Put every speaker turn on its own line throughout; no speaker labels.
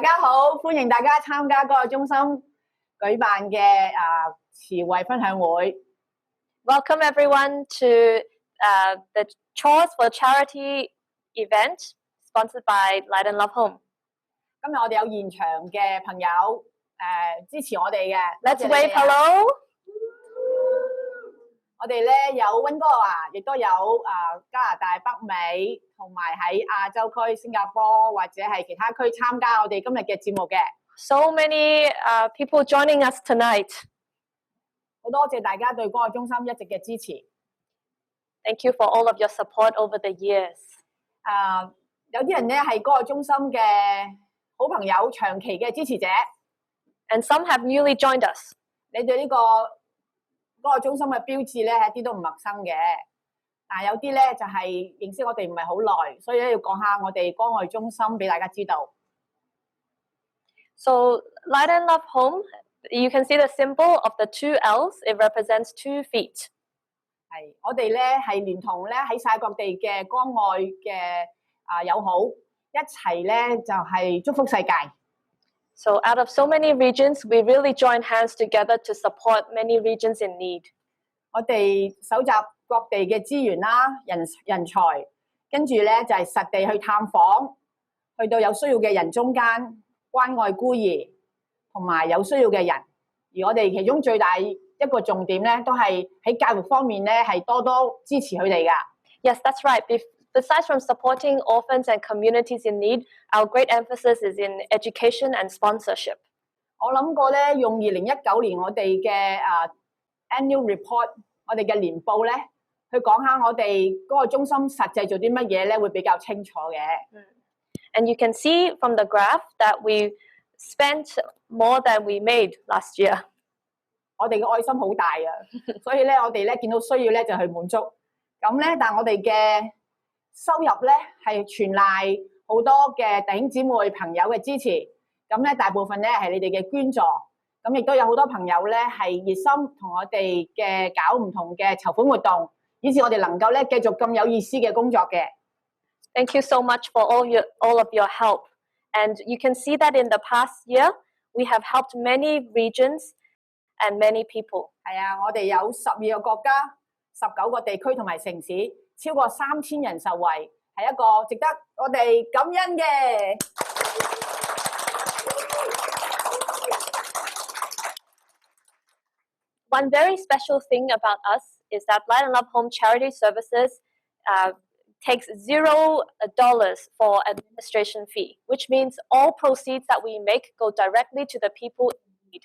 大家好，歡迎大家參加關愛中心舉辦嘅慈惠分享會。
Welcome everyone to the Chores for Charity event sponsored by Light and Love Home.
今日我哋有現場嘅朋友支持我哋嘅。
Let's wave hello.
我哋咧有溫哥華，亦都有加拿大北美，同埋喺亞洲區新加坡或者係其他區參加我哋今日嘅節目嘅。
So many people joining us tonight.
好多謝大家對關愛中心一直嘅支持。
Thank you for all of your support over the years.
有啲人咧係關愛中心嘅好朋友，長期嘅支持者。
And some have newly joined us.
你對呢個關愛中心嘅標誌咧，一啲都唔陌生嘅。但係有啲咧就係認識我哋唔係好耐，所以咧要講下我哋關愛中心俾大家知道。
So Light and Love Home, you can see the symbol of the two L's. It represents 2 feet.
係我哋咧係連同咧喺世界各地嘅關愛嘅友好一齊咧就係祝福世界。
So out of so many regions, we really join hands together to support many regions in need.
我哋搜集各地嘅資源啦、人才，跟住咧就係實地去探訪，去到有需要嘅人中間關愛孤兒同埋有需要嘅人。而我哋其中最大一個重點咧，都係喺教育方面咧係多多支持佢哋㗎。
Yes, that's right. Besides from supporting orphans and communities in need, our great emphasis is in education and sponsorship.
我諗過咧，用2019年我哋嘅annual report， 我哋嘅年報咧，去講下我哋嗰個中心實際做啲乜嘢咧，會比較清楚嘅。
And you can see from the graph that we spent more than we made last year.
我哋嘅愛心好大啊，所以咧我哋咧見到需要咧就去滿足。咁咧，但係我哋嘅收入咧係全賴好多嘅弟兄姊妹朋友嘅支持，咁咧大部分咧係你哋嘅捐助，咁亦都有好多朋友咧係熱心同我哋嘅搞唔同嘅籌款活動，以致我哋能夠咧繼續咁有意思嘅工作嘅。
Thank you so much for all of your help. And you can see that in the past year, we have helped many regions and many people.
係啊，我哋有12個國家、19個地區同埋城市。超過3000人受惠，係一個值得我哋感恩嘅。
One very special thing about us is that Light and Love Home Charity Services takes $0 for administration fee, which means all proceeds that we make go directly to the people in need.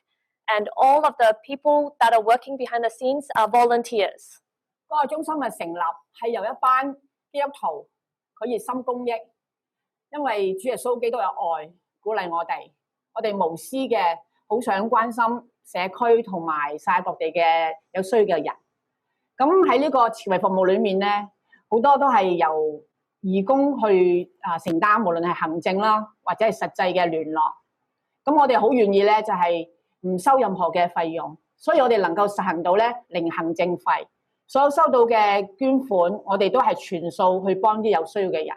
And all of the people that are working behind the scenes are volunteers.
關愛中心嘅成立係由一班基督徒佢熱心公益，因為主耶穌基督有愛鼓勵我哋無私嘅好想關心社區同埋世界各地嘅有需要嘅人。咁喺呢個慈惠服務裏面咧，好多都係由義工去承擔，無論係行政啦或者係實際嘅聯絡。咁我哋好願意咧就係唔收任何嘅費用，所以我哋能夠實行到咧零行政費。所有收到嘅捐款，我哋都係全數去幫啲有需要嘅人。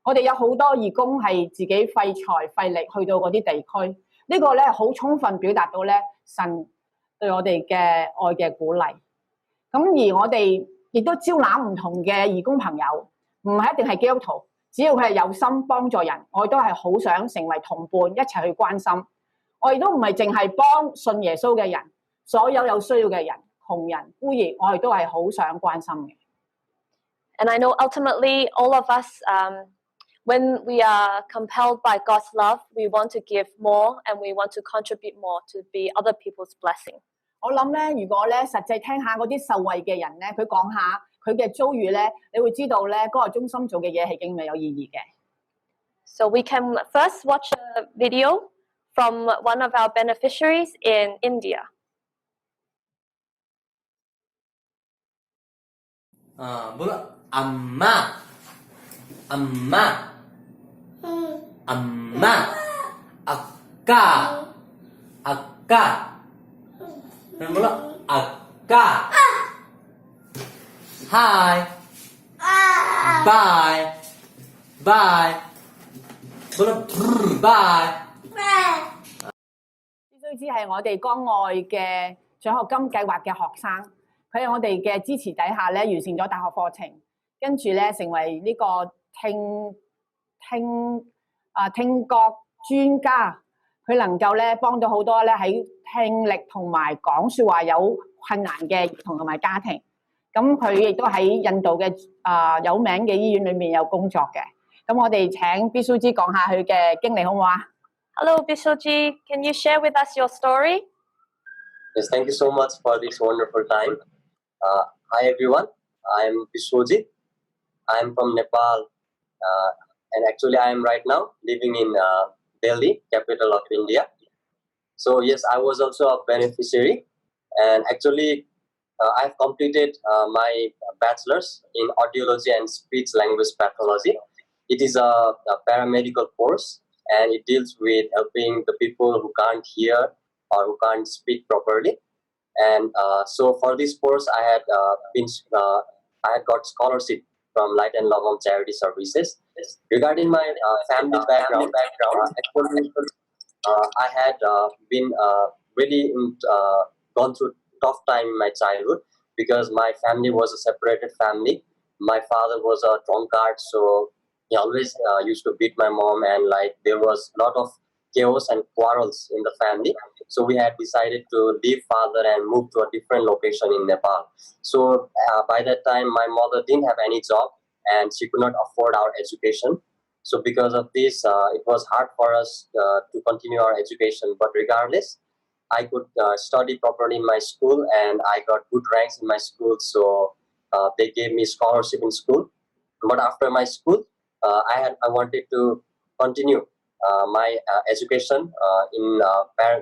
我哋有好多義工係自己費財費力去到嗰啲地區，呢個咧好充分表達到咧神對我哋嘅愛嘅鼓勵。咁而我哋亦都招攬唔同嘅義工朋友，唔係一定係基督徒，只要佢係有心幫助人，我哋都係好想成為同伴一齊去關心。我哋都唔係淨係幫信耶穌嘅人，所有有需要嘅人。窮人、孤兒，我哋都係好想關心嘅。
And I know ultimately all of us, when we are compelled by God's love, we want to give more and we want to contribute more to be other people's blessing.
我諗咧，如果咧實際聽下嗰啲受惠嘅人咧，佢講下佢嘅遭遇咧，你會知道咧嗰個中心做嘅嘢係幾咁有意義嘅。
So we can first watch a video from one of our beneficiaries in India.
बोलो अम्मा अम्मा अम्मा अक्का अक्का बोलो अक्का hi bye bye बोलो bye
必須知係我哋光愛嘅獎學金計劃嘅學生，佢喺我哋嘅支持底下咧，完成咗大學課程，跟住咧成為呢個聽覺專家，佢能夠咧幫到好多咧喺聽力同埋講説話有困難嘅兒童同埋家庭。咁佢亦都喺印度嘅有名嘅醫院裏面有工作嘅。咁我哋請 Bisuji 講下佢嘅經歷好唔好啊？
Hello, Bisuji. Can you share with us your story?
Yes, thank you so much for this wonderful time. Hi everyone, I am Bisuji. I am from Nepal, and actually I am right now living in Delhi, capital of India. So yes, I was also a beneficiary, and actually I have completed my bachelor's in audiology and speech language pathology. It is a paramedical course, and it deals with helping the people who can't hear or who can't speak properly. And so for this course, I had got scholarship from Light and Love Home Charity Services. Regarding my family background, actually, I had been really gone through tough time in my childhood because my family was a separated family. My father was a drunkard, so he always used to beat my mom, and like there was a lot of chaos and quarrels in the family. So we had decided to leave father and move to a different location in Nepal. So by that time, my mother didn't have any job and she could not afford our education. So because of this, it was hard for us to continue our education. But regardless, I could study properly in my school, and I got good ranks in my school. So they gave me scholarship in school. But after my school, I wanted to continue my education in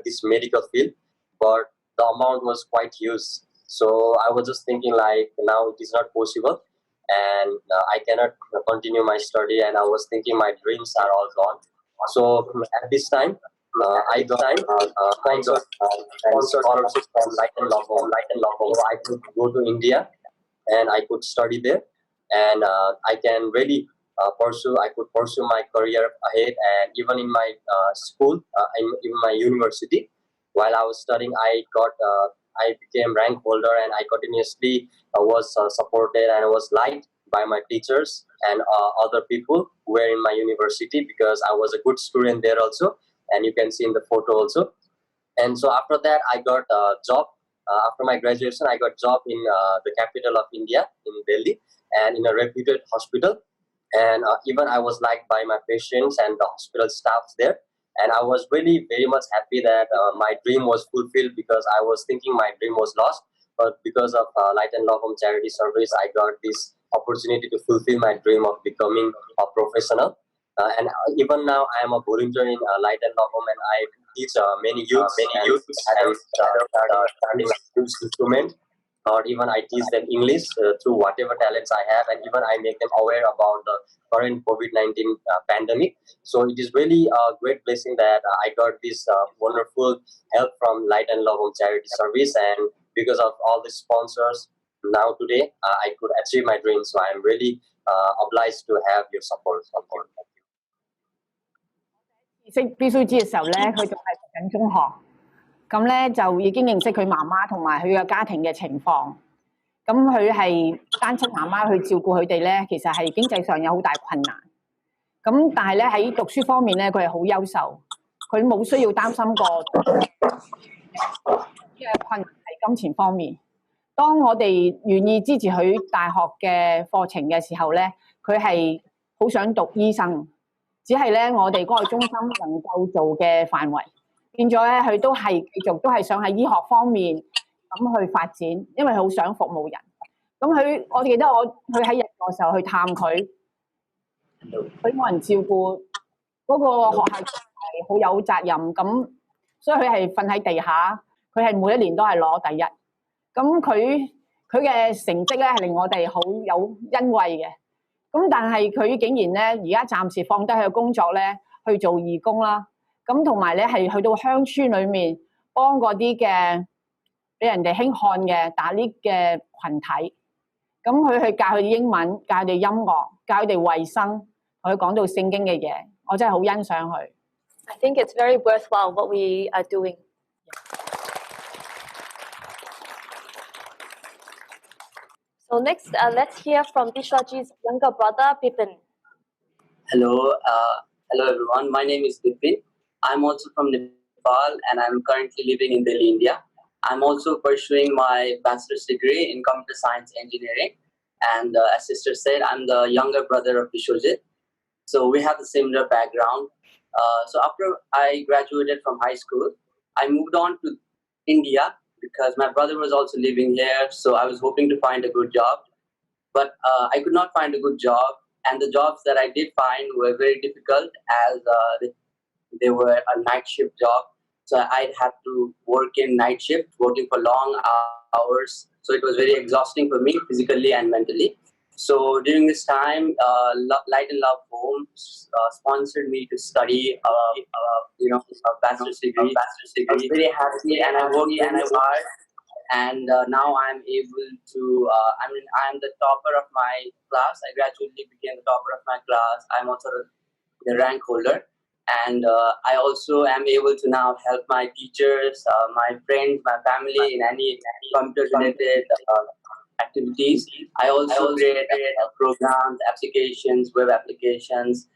this medical field, but the amount was quite huge. So I was just thinking like now it is not possible, and I cannot continue my study, and I was thinking my dreams are all gone. So at this time, I got kind of scholarship from Light and Love Home. So I could go to India and I could study there, and I can really I could pursue my career ahead. And even in my school, in my university, while I was studying, I became rank holder, and I continuously was supported and was liked by my teachers and other people who were in my university, because I was a good student there also, and you can see in the photo also. And so after that, I got a job. After my graduation, I got a job in the capital of India, in Delhi, and in a reputed hospital. And even I was liked by my patients and the hospital staffs there. And I was really very much happy that my dream was fulfilled, because I was thinking my dream was lost. But because of Light and Love Home Charity Service, I got this opportunity to fulfill my dream of becoming a professional. And even now, I am a volunteer in Light and Love Home, and I teach many youths and starting instrument. Or even I teach them English through whatever talents I have, and even I make them aware about the current COVID-19 pandemic. So it is really a great blessing that I got this wonderful help from Light and Love Home Charity Service, and because of all the sponsors, now today I could achieve my dream. So I am really obliged to have your support.
識 Bisuji 嘅時候咧，佢仲係讀緊中學，咁咧就已經認識佢媽媽同埋佢嘅家庭嘅情況。咁佢係單親媽媽去照顧佢哋咧，其實係經濟上有好大困難。咁但係咧喺讀書方面咧，佢係好優秀，佢冇需要擔心過嘅困難係金錢方面。當我哋願意支持佢大學嘅課程嘅時候咧，佢係好想讀醫生。只係咧，我哋嗰個中心能夠做嘅範圍，變咗咧，佢都係繼續都係想喺醫學方面咁去發展，因為佢好想服務人。咁我記得佢喺日嘅時候去探佢冇人照顧，嗰個學校係好有責任，咁所以佢係瞓喺地下，佢係每一年都係攞第一。咁佢嘅成績咧係令我哋好有欣慰嘅。咁但係佢竟然咧，而家暫時放低佢嘅工作咧，去做義工啦。咁同埋咧係去到鄉村裏面幫嗰啲嘅俾人哋輕看嘅打獵嘅群體。咁佢去教佢哋英文，教佢哋音樂，教佢哋衞生，同佢講到聖經嘅嘢，我真係好欣賞佢。
I think it's very worthwhile what we are doing. So next, let's hear from Vishwaji's younger brother, Bipin.
Hello everyone. My name is Bipin. I'm also from Nepal and I'm currently living in Delhi, India. I'm also pursuing my bachelor's degree in computer science engineering. And as sister said, I'm the younger brother of Vishwajit. So we have a similar background. So after I graduated from high school, I moved on to India because my brother was also living here. So I was hoping to find a good job. But I could not find a good job. And the jobs that I did find were very difficult as they were a night shift job. So I'd have to work in night shift, working for long hours. So it was very exhausting for me physically and mentally. So during this time, Light and Love Home sponsored me to study, a bachelor's degree. I was very happy and I worked very hard. And now I'm able to, I'm the topper of my class. I gradually became the topper of my class. I'm also the rank holder. And I also am able to now help my teachers, my friends, my family in any computer-related activities. I also create programs, applications, web applications,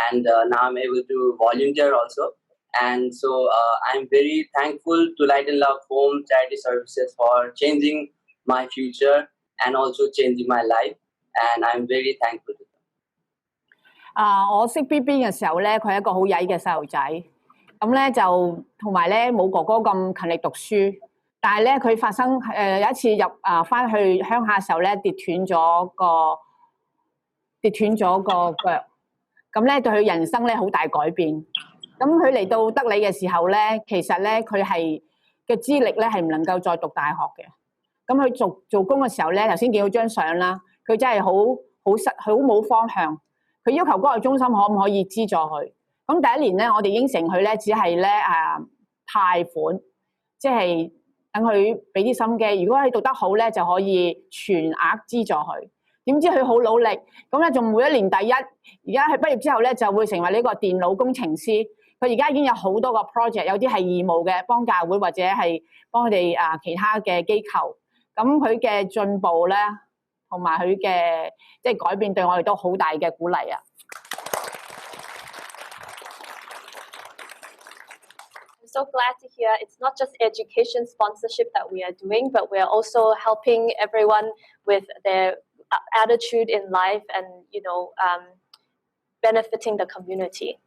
and now I'm able to volunteer also. And so I'm very thankful to Light and Love Home Charity Services for changing my future and also changing my life. And I'm very thankful to them.
我識 B B 嘅時候咧，佢係一個好曳嘅細路仔，咁咧就同埋咧冇哥哥咁勤力讀書，但係咧佢發生有一次翻去鄉下嘅時候咧跌斷咗個腳，咁咧對佢人生咧好大改變。咁佢嚟到德里嘅時候咧，其實咧佢係嘅資歷咧係唔能夠再讀大學嘅。咁佢做工嘅時候咧，頭先見到張相啦，佢真係好冇方向。佢要求關愛中心可唔可以資助佢？咁第一年咧，我哋應承佢咧，只係咧貸款，即係等佢俾啲心機。如果佢讀得好咧，就可以全額資助佢。點知佢好努力，咁咧仲每一年第一。而家佢畢業之後咧，就會成為呢個電腦工程師。佢而家已經有好多個 project， 有啲係義務嘅，幫教會或者係幫佢哋其他嘅機構。咁佢嘅進步咧，同埋佢嘅即係改變，對我哋都好大嘅鼓勵啊！
I'm so glad to hear it's not just education sponsorship that we are doing, but we are also helping everyone with their attitude in life and benefiting the community.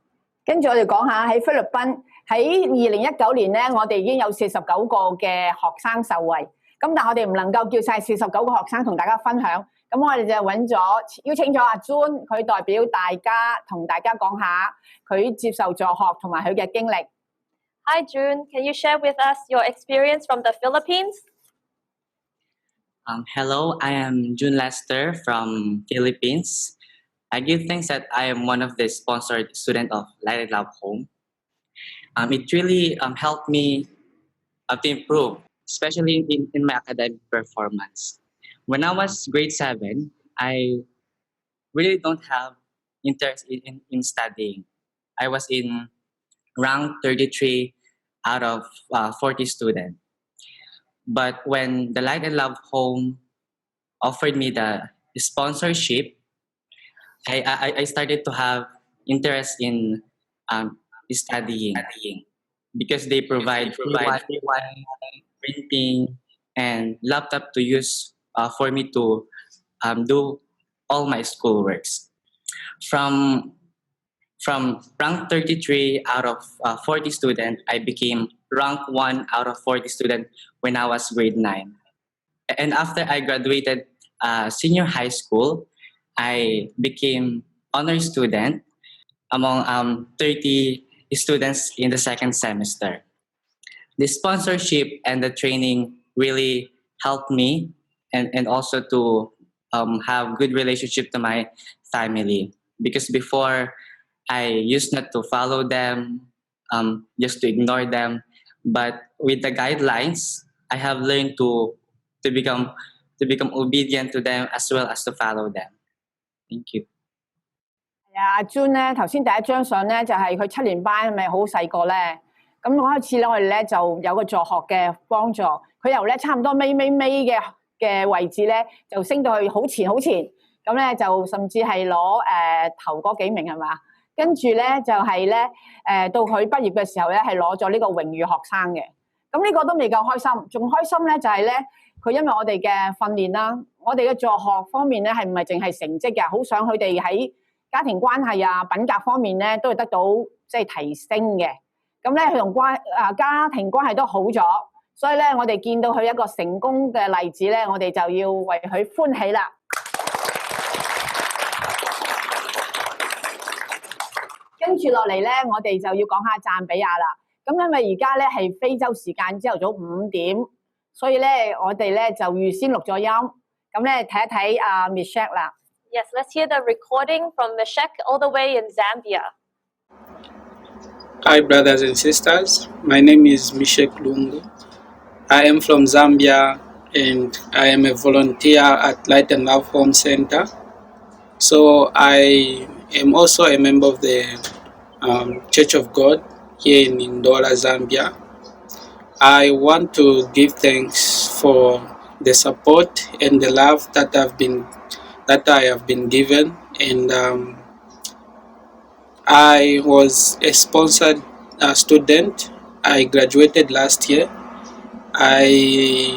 跟住我哋講下喺菲律賓喺2019年咧，我哋已經有49個嘅學生受惠。咁但係我哋唔能夠叫晒49個學生同大家分享。咁我哋就邀請咗阿 June， 佢代表大家同大家講下佢接受助學同埋佢嘅經歷。
Hi June, can you share with us your experience from the Philippines?
Hello, I am June Lester from Philippines. I give thanks that I am one of the sponsored students of Light and Love Home. It really helped me to improve, especially in my academic performance. When I was grade 7, I really don't have interest in studying. I was in rank 33 out of 40 students. But when the Light and Love Home offered me the sponsorship, I started to have interest in studying because they provide printing and laptop to use for me to do all my school works. From rank 33 out of 40 students, I became rank 1 out of 40 students when I was grade 9. And after I graduated senior high school, I became honor student among 30 students in the second semester. The sponsorship and the training really helped me and also to have good relationship to my family. Because before, I used not to follow them, just to ignore them. But with the guidelines, I have learned to become obedient to them as well as to follow them. Thank you.
阿 June 咧，頭先第一張相咧就係佢7年班，咪好細個咧。咁開始咧，我哋咧就有個助學嘅幫助。佢由咧差唔多尾嘅位置咧，就升到去好前。咁咧就甚至係攞頭嗰幾名係嘛？跟住咧就係咧到佢畢業嘅時候咧，係攞咗呢個榮譽學生嘅。咁呢個都未夠開心，仲開心咧就係咧佢因為我哋嘅訓練啦，我哋嘅助學方面咧係唔係淨係成績嘅，好想佢哋喺家庭關係啊、品格方面咧都係得到即係提升嘅。咁咧佢同家庭關係都好咗，所以咧我哋見到佢一個成功嘅例子咧，我哋就要為佢歡喜啦。跟住落嚟咧，我哋就要講下贊比亞啦。咁因為而家咧係非洲時間朝頭早5點，所以咧我哋咧就預先錄咗音。咁咧睇一睇阿 Michelle 啦。
Yes, let's hear the recording from Meshek all the way in Zambia.
Hi, brothers and sisters. My name is Meshek Lungu. I am from Zambia and I am a volunteer at Light and Love Home Center. So I am also a member of the Church of God here in Ndola, Zambia. I want to give thanks for the support and the love that I have been given, and I was a sponsored student. I graduated last year. I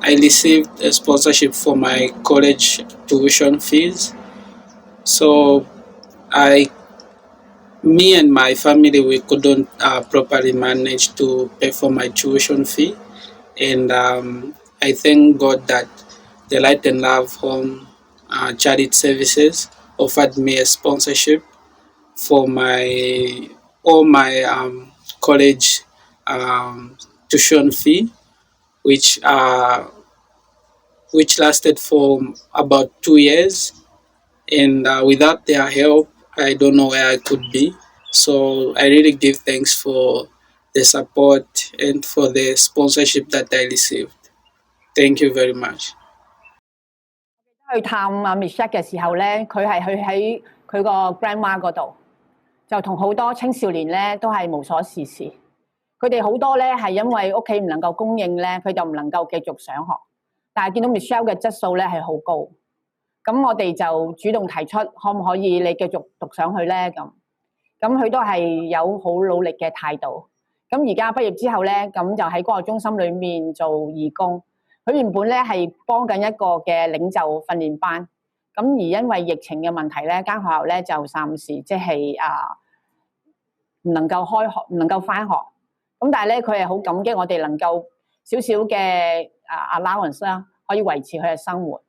received a sponsorship for my college tuition fees. So me and my family, we couldn't properly manage to pay for my tuition fee, and I thank God that the Light and Love Home Charity Services offered me a sponsorship for all my college tuition fee, which lasted for about 2 years, and without their help, I don't know where I could be. So I really give thanks for the support and for the sponsorship that I received. Thank you very much.
去探阿 Michelle 嘅時候咧，佢係去喺佢個 grandma 嗰度，就同好多青少年咧都係無所事事。佢哋好多咧係因為屋企唔能夠供應咧，佢就唔能夠繼續上學。但係見到 Michelle 嘅質素咧係好高，咁我哋就主動提出可唔可以你繼續讀上去咧咁。咁佢都係有好努力嘅態度。咁而家畢業之後咧，咁就喺嗰個中心裏面做義工。佢原本咧係幫緊一個嘅領袖訓練班，咁而因為疫情嘅問題咧，間學校咧就暫時即係唔能夠開學，唔能夠返學。咁但係咧，佢係好感激我哋能夠少少嘅allowance 啦，可以維持佢嘅生活。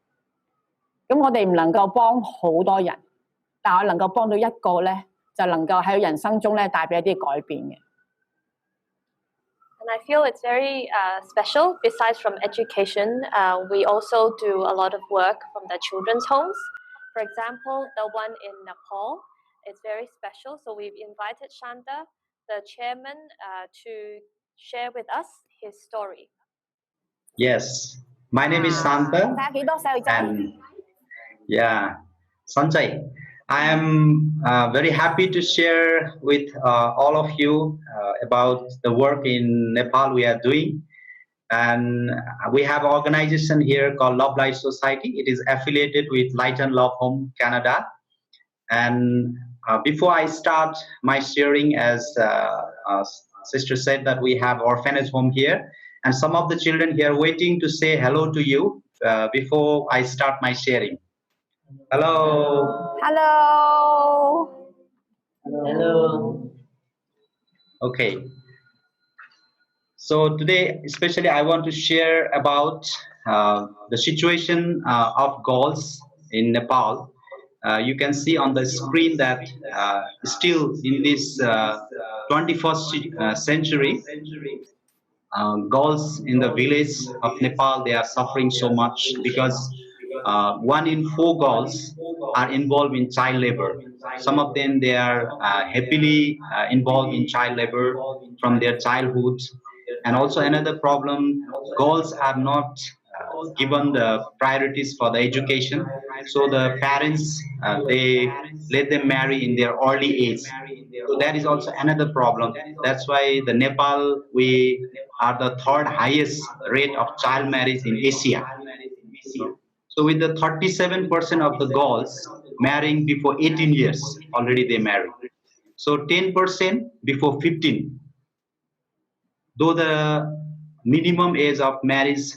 咁我哋唔能夠幫好多人，但係我能夠幫到一個咧，就能夠喺佢人生中咧帶俾一啲改變嘅。
And I feel it's very special. Besides from education, we also do a lot of work from the children's homes. For example, the one in Nepal is very special. So we've invited Shanta, the chairman, to share with us his story.
Yes, my name is Santa. And yeah, Sanjay. I am very happy to share with all of you about the work in Nepal we are doing. And we have an organization here called Love Life Society. It is affiliated with Light and Love Home Canada. And before I start my sharing, as sister said, that we have orphanage home here. And some of the children here waiting to say hello to you before I start my sharing. Hello.
Hello.
Hello. Okay. So today, especially, I want to share about the situation of girls in Nepal. You can see on the screen that still in this 21st century, girls in the village of Nepal, they are suffering so much because 1 in 4 girls are involved in child labor. Some of them, they are happily involved in child labor from their childhood. And also another problem, girls are not given the priorities for the education. So the parents, they let them marry in their early age. So that is also another problem. That's why the Nepal, we are the third highest rate of child marriage in Asia. So with the 37% of the girls marrying before 18 years, already they marry. So 10% before 15. Though the minimum age of marriage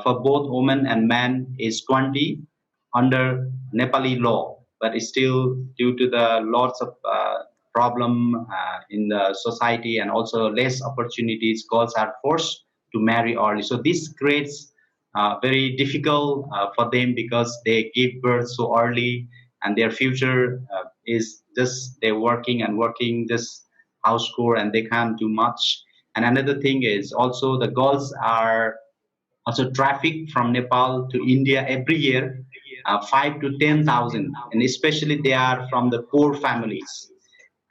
for both women and men is 20 under Nepali law, but still due to the lots of problem in the society and also less opportunities, girls are forced to marry early. So this creates very difficult for them because they give birth so early and their future is just they're working and working just house chore and they can't do much. And another thing is also the girls are also trafficked from Nepal to India every year, 5 to 10,000, and especially they are from the poor families.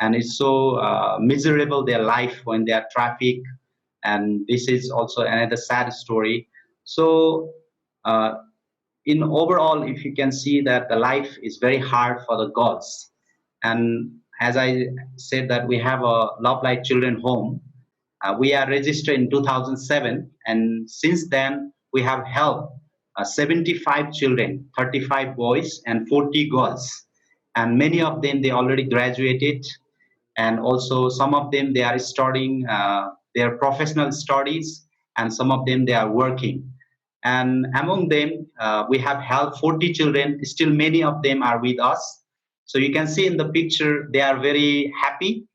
And it's so miserable their life when they are trafficked. And this is also another sad story. So in overall, if you can see that the life is very hard for the girls. And as I said that we have a Love Light Children Home. We are registered in 2007, and since then we have helped 75 children, 35 boys and 40 girls, and many of them they already graduated, and also some of them they are starting their professional studies, and some of them they are working. And among them, we have helped 40 children. Still, many of them are with us. So you can see in the picture they are very happy.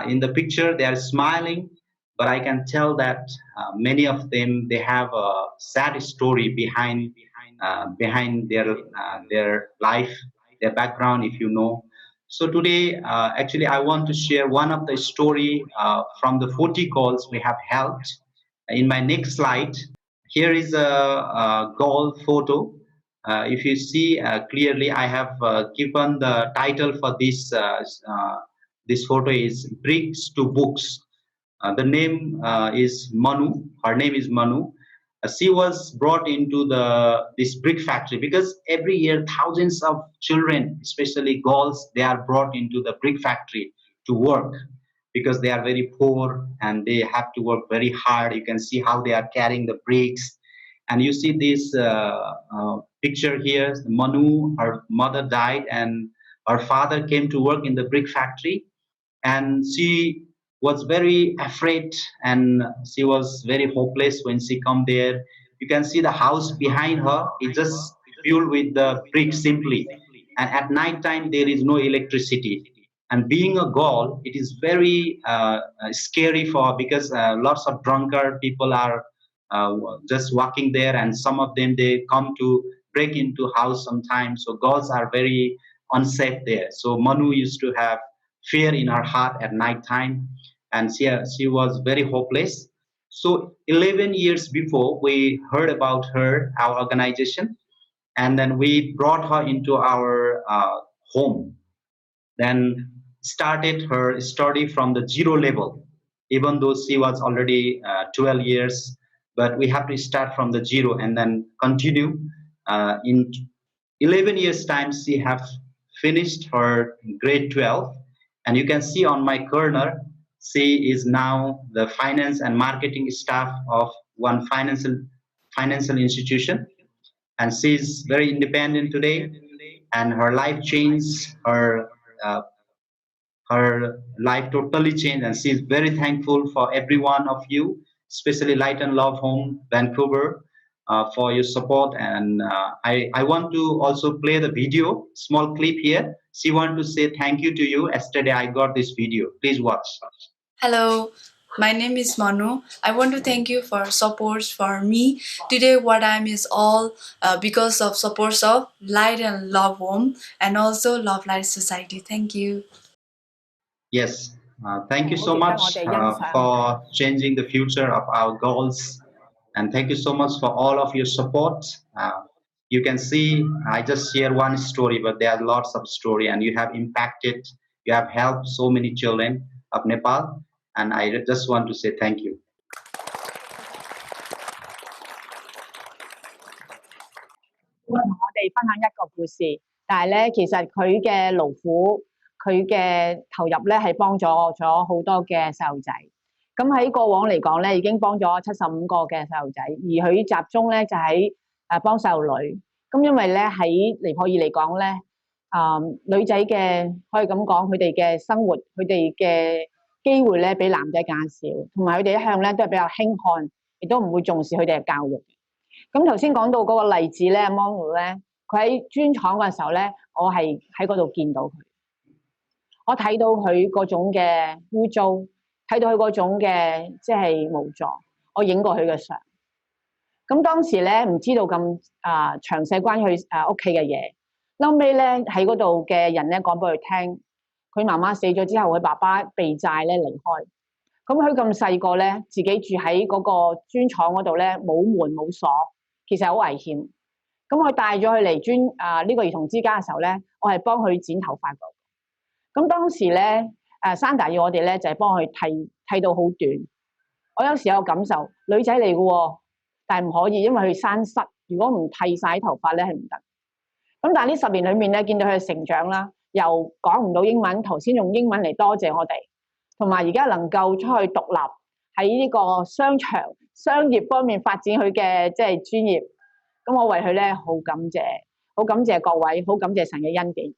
In the picture they are smiling. But I can tell that many of them they have a sad story behind their life, their background, if you know. So today, actually, I want to share one of the story from the 40 girls we have helped. In my next slide, here is a girl photo. If you see clearly, I have given the title for this photo is Bricks to Books. The name is Manu. Her name is Manu. She was brought into this brick factory because every year thousands of children, especially girls, they are brought into the brick factory to work because they are very poor and they have to work very hard. You can see how they are carrying the bricks. And you see this picture here. Manu, her mother died and her father came to work in the brick factory. And she was very afraid and she was very hopeless when she come there. You can see the house behind her is just filled with the bricks simply. And at night time there is no electricity. And being a girl, it is very scary for her because lots of drunkard people are just walking there, and some of them they come to break into house sometimes. So girls are very unsafe there. So Manu used to have fear in her heart at night time, and she was very hopeless. So 11 years before we heard about her, our organization, and then we brought her into our home, then started her study from the zero level, even though she was already 12 years, but we have to start from the zero and then continue. In 11 years time she have finished her grade 12. And you can see on my corner, she is now the finance and marketing staff of one financial institution. And she is very independent today. And her life changed, her life totally changed. And she is very thankful for every one of you, especially Light and Love Home, Vancouver, for your support. And I want to also play the video, small clip here. She want to say thank you to you. Yesterday I got this video. Please watch.
Hello, my name is Manu. I want to thank you for support for me. Today what I am is all because of supports of Light and Love Home and also Love Light Society. Thank you.
Yes, thank you so much for changing the future of our girls. And thank you so much for all of your support. You can see I just share one story, but there are lots of story, and you have impacted, you have helped so many children of Nepal, and I just want to say thank you.
同我哋分享一個故事，但係咧其實佢嘅勞苦，佢嘅投入咧係幫助咗好多嘅細路仔。咁喺過往嚟講咧，已經幫咗75個嘅細路仔，而佢集中咧就喺幫細路女。咁因為咧喺尼泊爾嚟講咧，女仔嘅可以咁講，佢哋嘅生活，佢哋嘅機會咧比男仔更少，同埋佢哋一向咧都係比較輕看，亦都唔會重視佢哋嘅教育。咁頭先講到嗰個例子咧 ，Monu 咧，佢喺磚廠嗰陣時候咧，我係喺嗰度見到佢，我睇到佢嗰種嘅污糟，睇到佢嗰種嘅即係無助，我影過佢嘅相。咁當時咧唔知道咁詳細關於佢屋企嘅嘢，後尾咧喺嗰度嘅人咧講俾佢聽，佢媽媽死咗之後，佢爸爸避債咧離開。咁佢咁細個咧，自己住喺嗰個磚廠嗰度咧，冇門冇鎖，其實好危險。咁我帶咗佢嚟呢個兒童之家嘅時候咧，我係幫佢剪頭髮嘅。咁當時咧，Sandra 要我哋咧就係幫佢剃到好短。我有時有感受，女仔嚟嘅喎，但係唔可以，因為佢生虱。如果唔剃晒頭髮咧係唔得。咁但係呢10年裏面咧，見到佢嘅成長啦，又講唔到英文，頭先用英文嚟多謝我哋。同埋而家能夠出去獨立喺呢個商業方面發展佢嘅即係專業，咁我為佢咧好感謝，好感謝各位，好感謝神嘅恩典。